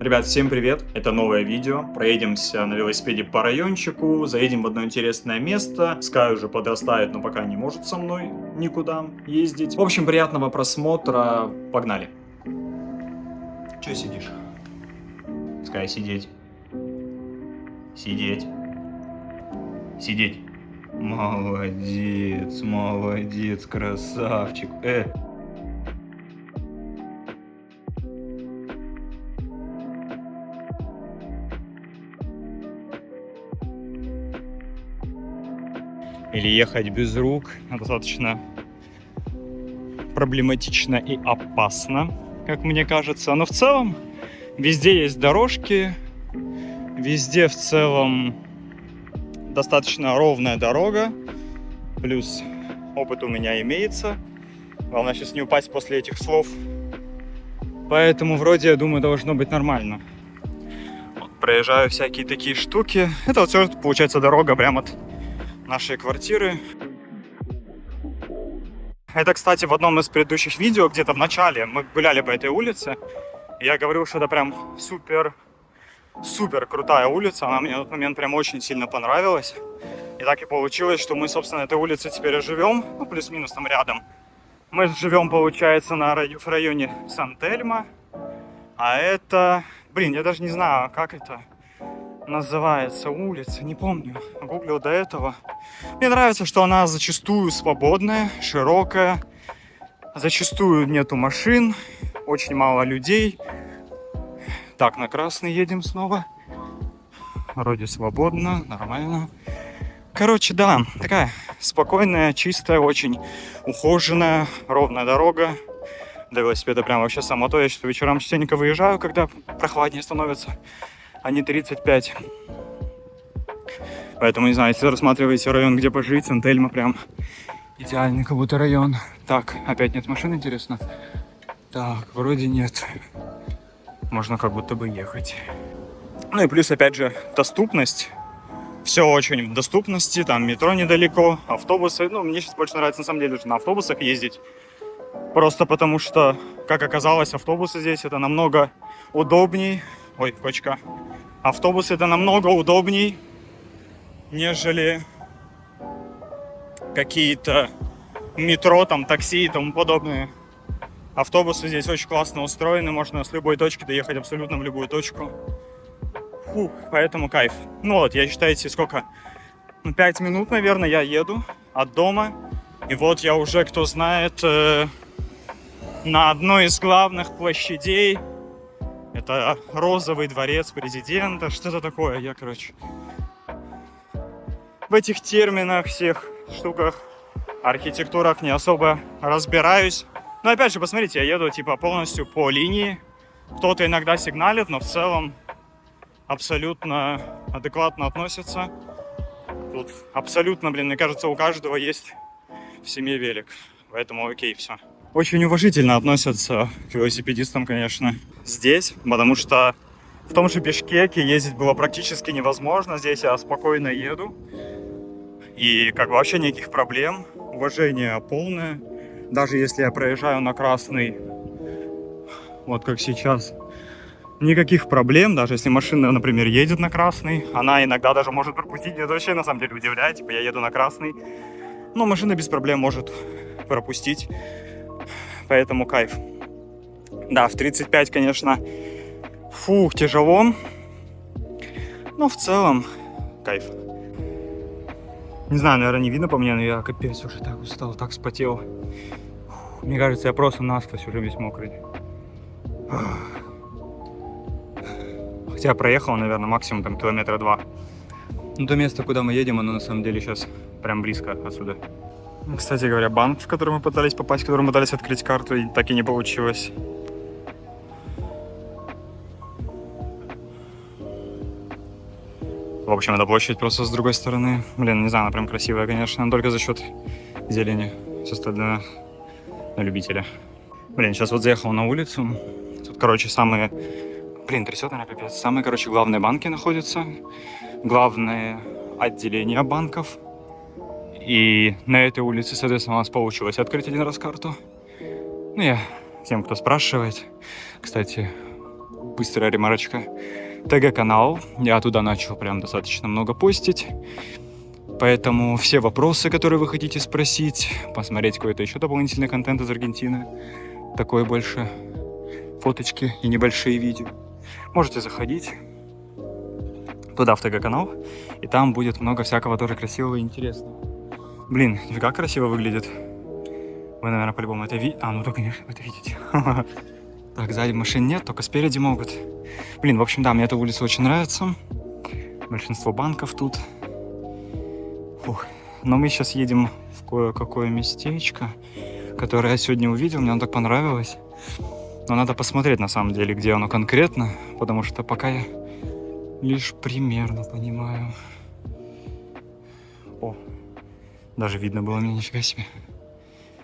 Ребят, всем привет! Это новое видео. Проедемся на велосипеде по райончику, заедем в одно интересное место. Скай уже подрастает, но пока не может со мной никуда ездить. В общем, приятного просмотра. Погнали! Че сидишь? Скай, сидеть. Сидеть. Сидеть. Молодец, молодец, красавчик. Или ехать без рук достаточно проблематично и опасно, как мне кажется. Но в целом везде есть дорожки, везде в целом достаточно ровная дорога, плюс опыт у меня имеется. Главное сейчас не упасть после этих слов. Поэтому вроде, я думаю, должно быть нормально. Вот, проезжаю всякие такие штуки. Это вот все, получается, дорога прямо от нашей квартиры. Это, кстати, в одном из предыдущих видео, где-то в начале, мы гуляли по этой улице. Я говорил, что это прям супер крутая улица. Она мне на тот момент прям очень сильно понравилась. И так и получилось, что мы, собственно, на этой улице теперь и живем. Ну, плюс-минус там рядом. Мы живем, получается, в районе Сан-Тельмо. А это... Блин, я даже не знаю, как это называется улица, не помню, гуглил до этого. Мне нравится, что она зачастую свободная, широкая, зачастую нету машин, очень мало людей. Так, на красный едем снова. Вроде свободно, нормально. Короче, да, такая спокойная, чистая, очень ухоженная, ровная дорога. Для велосипеда прям вообще само то. Я сейчас по вечерам частенько выезжаю, когда прохладнее становится. А не 35. Поэтому, не знаю, если рассматриваете район, где пожить, Сан-Тельмо прям идеальный как будто район. Так, опять нет машин, интересно? Так, вроде нет. Можно как будто бы ехать. Ну и плюс, опять же, доступность. Все очень в доступности, там метро недалеко, автобусы. Ну, мне сейчас больше нравится, на самом деле, на автобусах ездить. Просто потому что, как оказалось, автобусы здесь это намного удобней. Ой, кочка. Автобусы это намного удобней, нежели какие-то метро, там, такси и тому подобное. Автобусы здесь очень классно устроены, можно с любой точки доехать абсолютно в любую точку. Фух, поэтому кайф. Ну вот, я, считайте, сколько? 5 минут, наверное, я еду от дома. И вот я уже, кто знает, на одной из главных площадей. Это Розовый дворец президента, что-то такое. Я, короче, в этих терминах, всех штуках, архитектурах не особо разбираюсь. Но опять же, посмотрите, я еду типа полностью по линии. Кто-то иногда сигналит, но в целом абсолютно адекватно относится. Тут абсолютно, блин, мне кажется, у каждого есть в семье велик. Поэтому окей, все. Очень уважительно относятся к велосипедистам, конечно, здесь, потому что в том же Бишкеке ездить было практически невозможно. Здесь я спокойно еду, и как бы вообще никаких проблем, уважение полное. Даже если я проезжаю на красный, вот как сейчас, никаких проблем. Даже если машина, например, едет на красный, она иногда даже может пропустить. Меня это вообще на самом деле удивляет, типа я еду на красный, но машина без проблем может пропустить. Поэтому кайф. Да, в 35, конечно, фух, тяжело. Но в целом кайф. Не знаю, наверное, не видно по мне, но я капец уже так устал, так вспотел. Фух, мне кажется, я просто насквозь уже весь мокрый. Хотя проехал, наверное, максимум там километра 2. Но то место, куда мы едем, оно на самом деле сейчас прям близко отсюда. Кстати говоря, банк, в который мы пытались попасть, в который мы пытались открыть карту, и так и не получилось. В общем, эта площадь просто с другой стороны. Блин, не знаю, она прям красивая, конечно, но только за счет зелени. Все остальное на любителя. Блин, сейчас вот заехал на улицу. Тут, короче, самые... Блин, трясет, наверное, пипец. Самые, короче, главные банки находятся. Главные отделения банков. И на этой улице, соответственно, у нас получилось открыть один раз карту. Ну, я тем, кто спрашивает. Кстати, быстрая ремарочка. ТГ-канал. Я туда начал прям достаточно много постить. Поэтому все вопросы, которые вы хотите спросить, посмотреть какой-то еще дополнительный контент из Аргентины, такой больше фоточки и небольшие видео, можете заходить туда, в ТГ-канал, и там будет много всякого тоже красивого и интересного. Блин, нифига красиво выглядит. Вы, наверное, по-любому это видите. А, ну да, конечно, вы это видите. Так, сзади машин нет, только спереди могут. Блин, в общем, да, мне эта улица очень нравится. Большинство банков тут. Фух. Но мы сейчас едем в кое-какое местечко, которое я сегодня увидел, мне оно так понравилось. Но надо посмотреть, на самом деле, где оно конкретно, потому что пока я лишь примерно понимаю. О, даже видно было мне, нифига себе.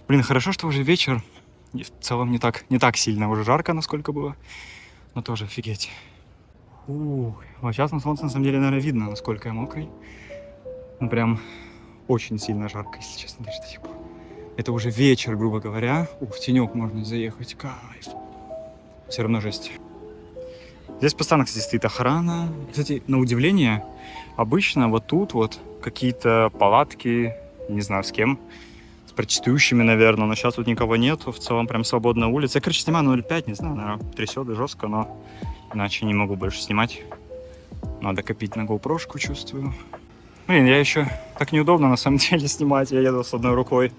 Блин, хорошо, что уже вечер. И в целом не так сильно уже жарко, насколько было. Но тоже офигеть. Вот сейчас на солнце, на самом деле, наверное, видно, насколько я мокрый. Ну, прям очень сильно жарко, если честно, даже до сих пор. Это уже вечер, грубо говоря. В тенек можно заехать. Кайф. Все равно жесть. Здесь постоянно, кстати, стоит охрана. Кстати, на удивление, обычно вот тут вот какие-то палатки, не знаю с кем, с протестующими, наверное, но сейчас тут никого нету. В целом прям свободная улица. Я, короче, снимаю 0,5, не знаю, наверное, трясет и жестко, но иначе не могу больше снимать. Надо копить на GoPro-шку, чувствую. Блин, я еще так неудобно на самом деле снимать, я еду с одной рукой.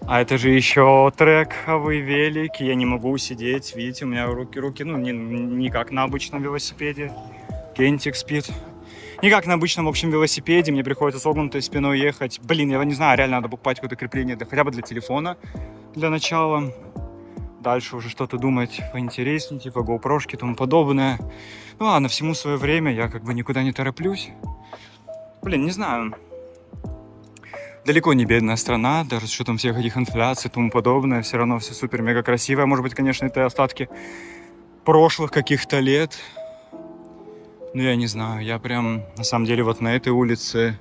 А это же еще трековый велик, я не могу сидеть, видите, у меня руки, ну, не как на обычном велосипеде. Кентик спит. Не как на обычном, в общем, велосипеде, мне приходится согнутой спиной ехать. Блин, я не знаю, реально надо покупать какое-то крепление, хотя бы для телефона, для начала. Дальше уже что-то думать поинтереснее, типа GoPro-шки и тому подобное. Ну ладно, всему свое время, я как бы никуда не тороплюсь. Блин, не знаю. Далеко не бедная страна, даже с учетом всех этих инфляций и тому подобное. Все равно все супер-мега красивое. Может быть, конечно, это остатки прошлых каких-то лет. Но я не знаю, я прям, на самом деле, вот на этой улице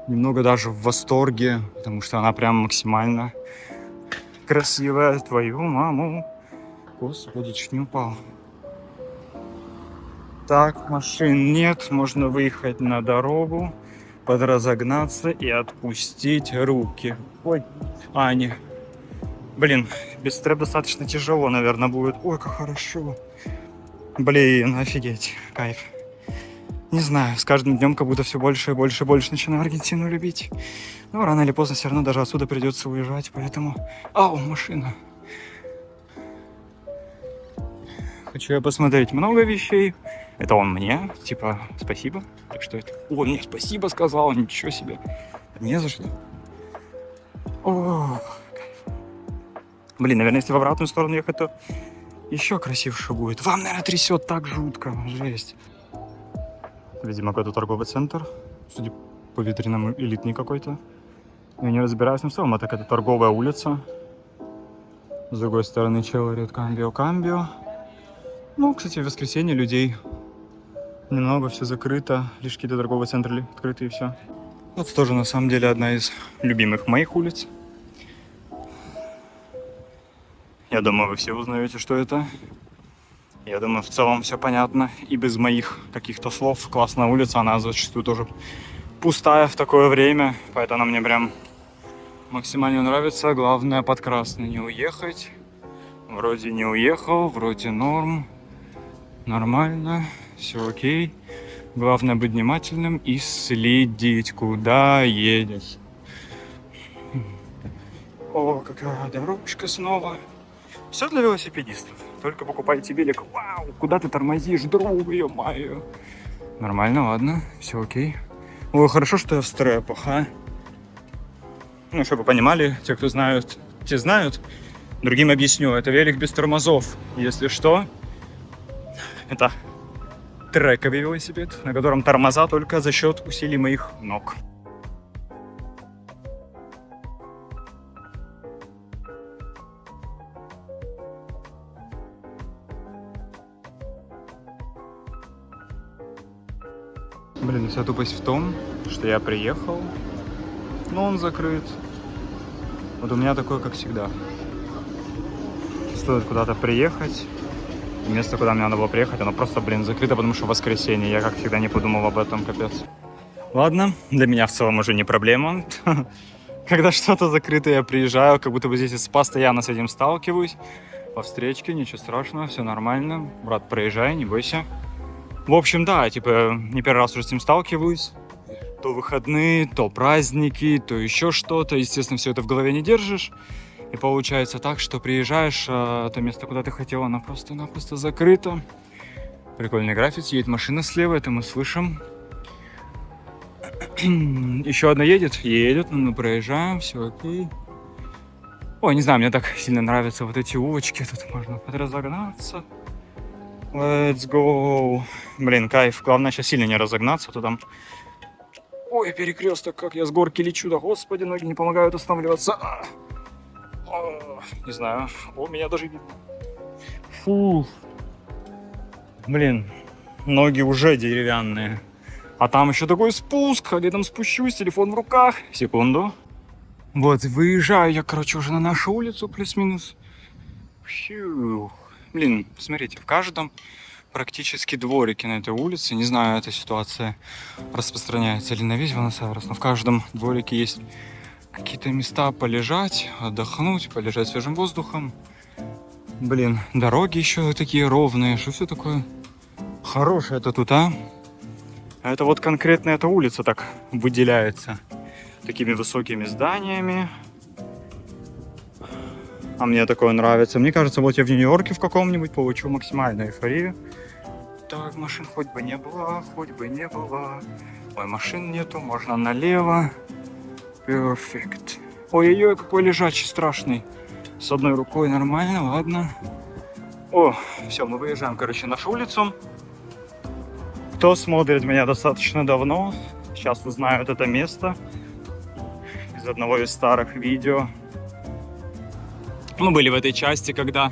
немного даже в восторге, потому что она прям максимально красивая. Твою маму. Господи, чуть не упал. Так, машин нет, можно выехать на дорогу, подразогнаться и отпустить руки. Ой, не. Блин, без стрэп достаточно тяжело, наверное, будет. Ой, как хорошо. Блин, офигеть, кайф. Не знаю, с каждым днем как будто все больше и больше и больше начинаю Аргентину любить. Но рано или поздно все равно даже отсюда придется уезжать, поэтому... Ау, машина. Хочу я посмотреть много вещей. Это он мне, типа, спасибо. Так что это... Он мне спасибо сказал, ничего себе. Не за что. О, кайф. Блин, наверное, если в обратную сторону ехать, то еще красивше будет. Вам, наверное, трясет так жутко. Жесть. Видимо, какой-то торговый центр. Судя по витринам, элитный какой-то. Я не разбираюсь, но в целом это какая-то торговая улица. С другой стороны, чел орёт камбио. Ну, кстати, в воскресенье людей немного, все закрыто. Лишь какие-то торговые центры открыты и все. Вот тоже, на самом деле, одна из любимых моих улиц. Я думаю, вы все узнаете, что это. Я думаю, в целом все понятно. И без моих каких-то слов. Классная улица, она зачастую тоже пустая в такое время. Поэтому она мне прям максимально нравится. Главное, под красный не уехать. Вроде не уехал, вроде норм. Нормально, все окей. Главное быть внимательным и следить, куда едешь. О, какая дорожка снова. Все для велосипедистов. Только покупайте велик. Вау, куда ты тормозишь, друг, ё-моё. Нормально, ладно, все окей. Ой, хорошо, что я в стрэпах, а. Ну, чтобы вы понимали, те, кто знают, те знают. Другим объясню, это велик без тормозов. Если что, это трековый велосипед, на котором тормоза только за счет усилий моих ног. Блин, вся тупость в том, что я приехал, но он закрыт. Вот у меня такое, как всегда. Стоит куда-то приехать, Место, куда мне надо было приехать, оно просто, блин, закрыто, потому что воскресенье. Я, как всегда, не подумал об этом, капец. Ладно, для меня в целом уже не проблема. Когда что-то закрыто, я приезжаю, как будто бы здесь постоянно с этим сталкиваюсь. По встречке, ничего страшного, все нормально. Брат, проезжай, не бойся. В общем, да, типа, не первый раз уже с этим сталкиваюсь. То выходные, то праздники, то еще что-то. Естественно, все это в голове не держишь. И получается так, что приезжаешь, а то место, куда ты хотел, оно просто-напросто закрыто. Прикольный граффити, едет машина слева, это мы слышим. Еще одна едет, но мы проезжаем, все окей. Ой, не знаю, мне так сильно нравятся вот эти улочки, тут можно подразогнаться. Let's go. Блин, кайф, главное сейчас сильно не разогнаться, то там... Ой, перекресток, как я с горки лечу, да господи, ноги не помогают останавливаться. Не знаю, меня даже видно. Фу. Блин, ноги уже деревянные. А там еще такой спуск, а я там спущусь, телефон в руках. Секунду. Вот, выезжаю я, короче, уже на нашу улицу, плюс-минус. Фью. Блин, смотрите, в каждом практически дворике на этой улице, не знаю, эта ситуация распространяется ли на весь Буэнос-Айрес, но в каждом дворике есть какие-то места полежать, отдохнуть, полежать свежим воздухом. Блин, дороги еще такие ровные, что все такое хорошее это тут, а? А это вот конкретно эта улица так выделяется такими высокими зданиями. А мне такое нравится. Мне кажется, вот я в Нью-Йорке в каком-нибудь получу максимальную эйфорию. Так, машин хоть бы не было, хоть бы не было. Ой, машин нету, можно налево. Перфект. Ой-ой-ой, какой лежачий страшный. С одной рукой нормально, ладно. О, все, мы выезжаем, короче, на нашу улицу. Кто смотрит меня достаточно давно, сейчас узнают это место из одного из старых видео. Мы были в этой части, когда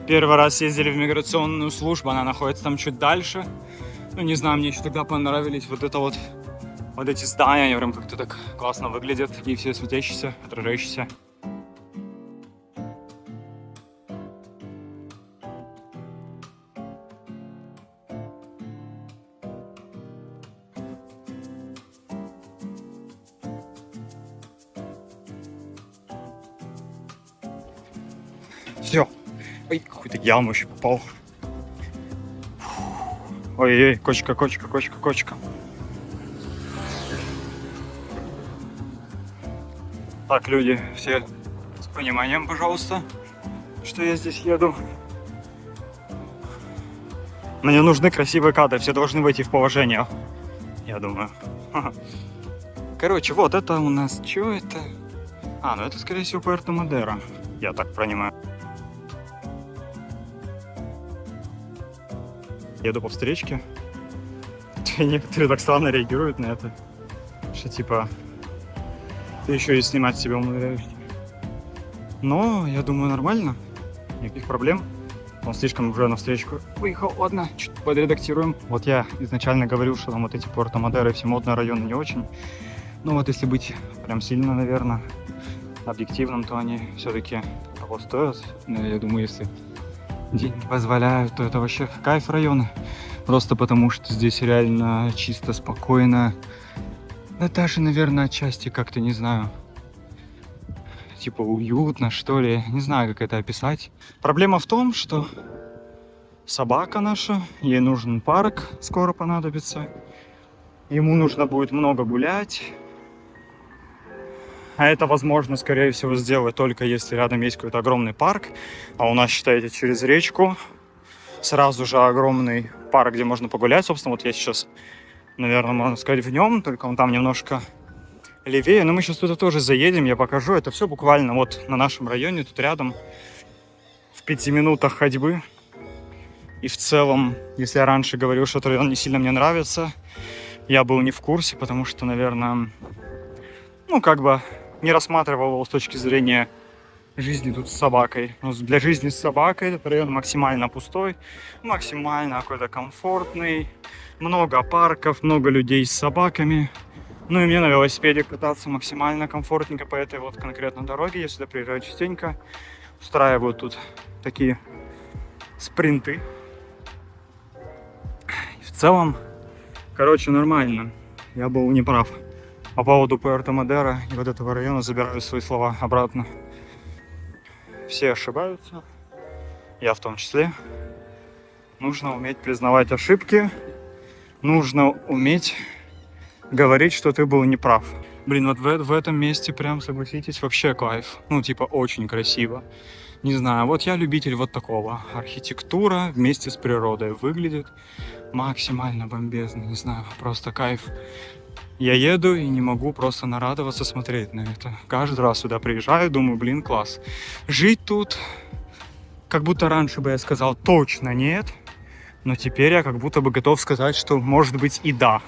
первый раз ездили в миграционную службу, она находится там чуть дальше. Ну, не знаю, мне еще тогда понравились вот эти здания, они прям как-то так классно выглядят, такие все светящиеся, отражающиеся. Все. Ой, какую-то яму еще попал. Ой-ой, кочка. Так, люди, все с пониманием, пожалуйста, что я здесь еду. Мне нужны красивые кадры, все должны войти в положение, я думаю. Короче, вот это у нас, что это? А, ну это, скорее всего, Пуэрто-Мадеро, я так понимаю. Еду по встречке. Некоторые так странно реагируют на это. Что типа ты еще и снимать себя умудряешься. Но я думаю нормально. Никаких проблем. Он слишком уже на встречку выехал. Ладно, чуть подредактируем. Вот я изначально говорил, что там вот эти Пуэрто-Мадеро и все модные районы не очень. Ну вот если быть прям сильно, наверное, объективным, то они все-таки того стоят. Но я думаю, если деньги позволяют, то это вообще кайф района. Просто потому, что здесь реально чисто, спокойно. Да даже, наверное, отчасти как-то, не знаю, типа уютно, что ли. Не знаю, как это описать. Проблема в том, что собака наша, ей нужен парк, скоро понадобится. Ему нужно будет много гулять. А это возможно, скорее всего, сделать только если рядом есть какой-то огромный парк. А у нас, считайте, через речку сразу же огромный парк, где можно погулять. Собственно, вот я сейчас, наверное, можно сказать, в нем, только он там немножко левее. Но мы сейчас туда тоже заедем, я покажу. Это все буквально вот на нашем районе, тут рядом, в 5 минутах ходьбы. И в целом, если я раньше говорил, что этот район не сильно мне нравится, я был не в курсе, потому что, наверное, ну, как бы не рассматривал его с точки зрения жизни тут с собакой. Но для жизни с собакой этот район максимально пустой, максимально какой-то комфортный, много парков, много людей с собаками. Ну и мне на велосипеде кататься максимально комфортненько по этой вот конкретно дороге. Я сюда приезжаю частенько, устраиваю тут такие спринты, В целом, короче, нормально. Я был неправ по поводу Пуэрто-Мадеро и вот этого района. Забираю свои слова обратно. Все ошибаются, я в том числе. Нужно уметь признавать ошибки. Нужно уметь говорить, что ты был неправ. Блин, вот в этом месте прям, согласитесь, вообще кайф. Ну, типа, очень красиво. Не знаю, вот я любитель вот такого. Архитектура вместе с природой выглядит максимально бомбезно. Не знаю, просто кайф. Я еду и не могу просто нарадоваться смотреть на это. Каждый раз сюда приезжаю, думаю, блин, класс. Жить тут, как будто раньше бы я сказал, точно нет. Но теперь я как будто бы готов сказать, что может быть и да.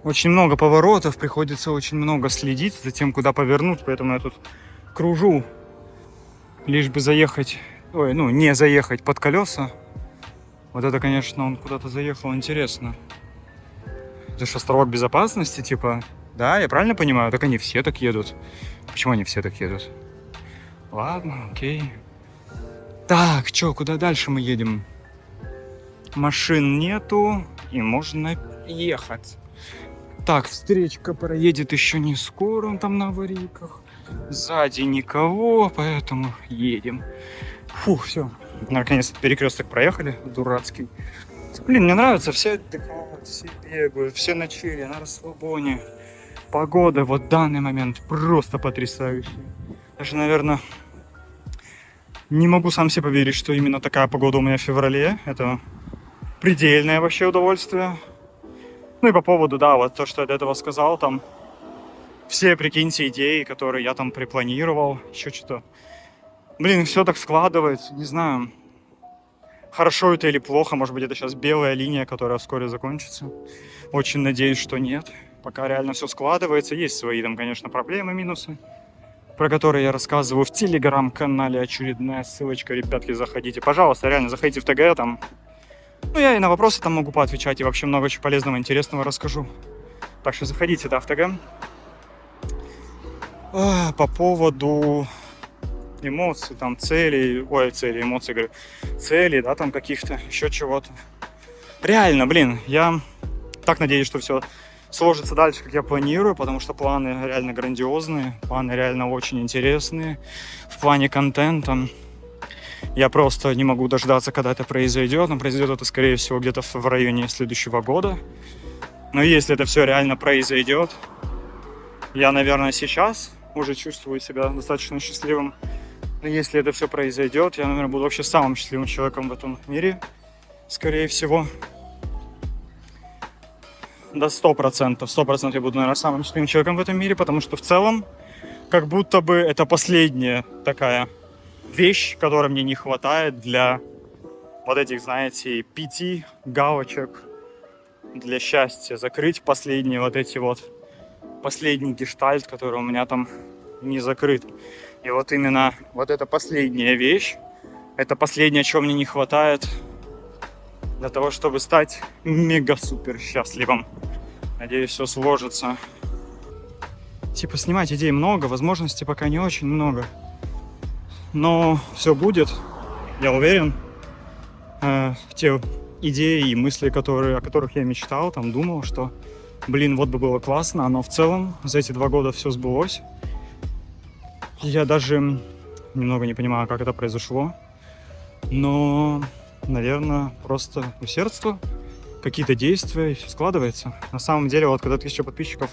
Очень много поворотов, приходится очень много следить за тем, куда повернуть, поэтому я тут кружу, лишь бы заехать, не заехать под колеса. Вот это, конечно, он куда-то заехал, интересно. Это же островок безопасности, типа, да, я правильно понимаю? Так они все так едут. Почему они все так едут? Ладно, окей. Так, чё, куда дальше мы едем? Машин нету, и можно ехать. Так, встречка проедет еще не скоро, он там на аварийках. Сзади никого, поэтому едем. Фух, все. Наконец-то перекресток проехали, дурацкий. Блин, мне нравится, все отдыхают, все бегают, все на чиле, на расслабоне. Погода вот в данный момент просто потрясающая. Даже, наверное, не могу сам себе поверить, что именно такая погода у меня в феврале. Это предельное вообще удовольствие. Ну и по поводу, да, вот то, что я до этого сказал, там все, прикиньте, идеи, которые я там припланировал, еще что-то. Блин, все так складывается, не знаю, хорошо это или плохо, может быть, это сейчас белая линия, которая вскоре закончится. Очень надеюсь, что нет. Пока реально все складывается, есть свои там, конечно, проблемы, минусы, про которые я рассказываю в телеграм-канале, очередная ссылочка, ребятки, заходите. Пожалуйста, реально, заходите в ТГ, там. Ну, я и на вопросы там могу поотвечать, и вообще много чего полезного, интересного расскажу. Так что заходите, да, в ТГ. По поводу эмоций, там, эмоций, говорю, целей, да, там, каких-то, еще чего-то. Реально, блин, я так надеюсь, что все сложится дальше, как я планирую, потому что планы реально грандиозные, планы реально очень интересные в плане контента. Я просто не могу дождаться, когда это произойдет. Но произойдет это, скорее всего, где-то в районе следующего года. Но если это все реально произойдет, я, наверное, сейчас уже чувствую себя достаточно счастливым. Но если это все произойдет, я, наверное, буду вообще самым счастливым человеком в этом мире. Скорее всего. До 100%. 100% я буду, наверное, самым счастливым человеком в этом мире, потому что в целом, как будто бы это последняя такая вещь, которой мне не хватает для вот этих, знаете, 5 галочек для счастья. Закрыть последний вот эти вот, последний гештальт, который у меня там не закрыт. И вот именно вот эта последняя вещь, это последнее, чего мне не хватает для того, чтобы стать мега-супер счастливым. Надеюсь, все сложится. Типа, снимать идей много, возможностей пока не очень много. Но все будет, я уверен. Те идеи и мысли, о которых я мечтал, там думал, что, блин, вот бы было классно, но в целом за эти 2 года все сбылось. Я даже немного не понимаю, как это произошло, но, наверное, просто усердство, какие-то действия, и все складывается. На самом деле, вот когда 1000 подписчиков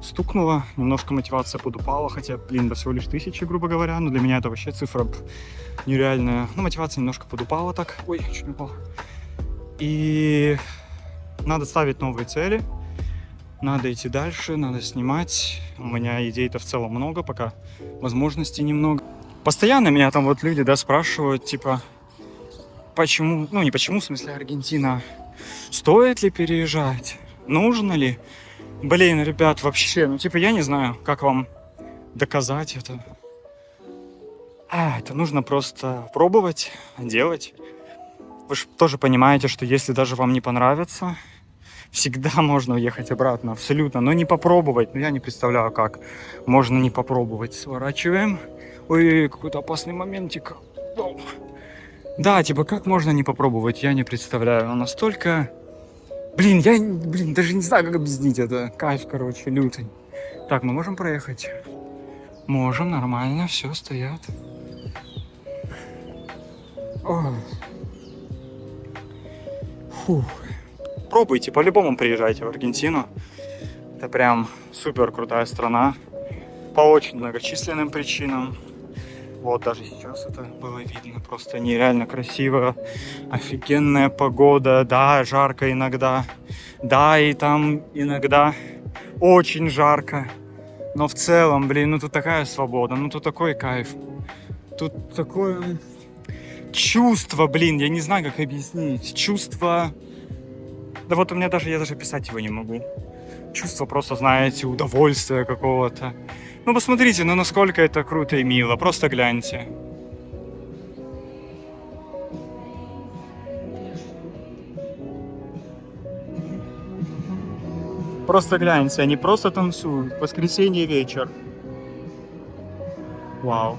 стукнуло, немножко мотивация подупала, хотя, блин, да всего лишь 1000, грубо говоря, но для меня это вообще цифра нереальная. Ну, мотивация немножко подупала так, ой, чуть не упал. И надо ставить новые цели, надо идти дальше, надо снимать. У меня идей-то в целом много, пока возможностей немного. Постоянно меня там вот люди, да, спрашивают, типа, почему, ну, не почему, в смысле, Аргентина, стоит ли переезжать? Нужно ли? Блин, ребят, вообще, ну, типа, я не знаю, как вам доказать это. Это нужно просто пробовать, делать. Вы же тоже понимаете, что если даже вам не понравится, всегда можно уехать обратно, абсолютно. Но не попробовать, я не представляю, как можно не попробовать. Сворачиваем. Ой, какой-то опасный моментик. Да, типа, как можно не попробовать, я не представляю. Настолько... Блин, я даже не знаю, как объяснить это. Кайф, короче, лютый. Так, мы можем проехать? Можем, нормально, все, стоят. Ой. Фух. Пробуйте, по-любому приезжайте в Аргентину. Это прям супер крутая страна. По очень многочисленным причинам. Вот даже сейчас это было видно. Просто нереально красиво. Офигенная погода. Да, жарко иногда. Да, и там иногда очень жарко. Но в целом, блин, ну тут такая свобода. Ну тут такой кайф. Тут такое чувство, блин, я не знаю, как объяснить. Чувство... Да вот у меня даже, я даже писать его не могу. Чувство просто, знаете, удовольствия какого-то. Ну посмотрите, ну насколько это круто и мило. Просто гляньте. Просто гляньте, они просто танцуют. Воскресенье вечер. Вау.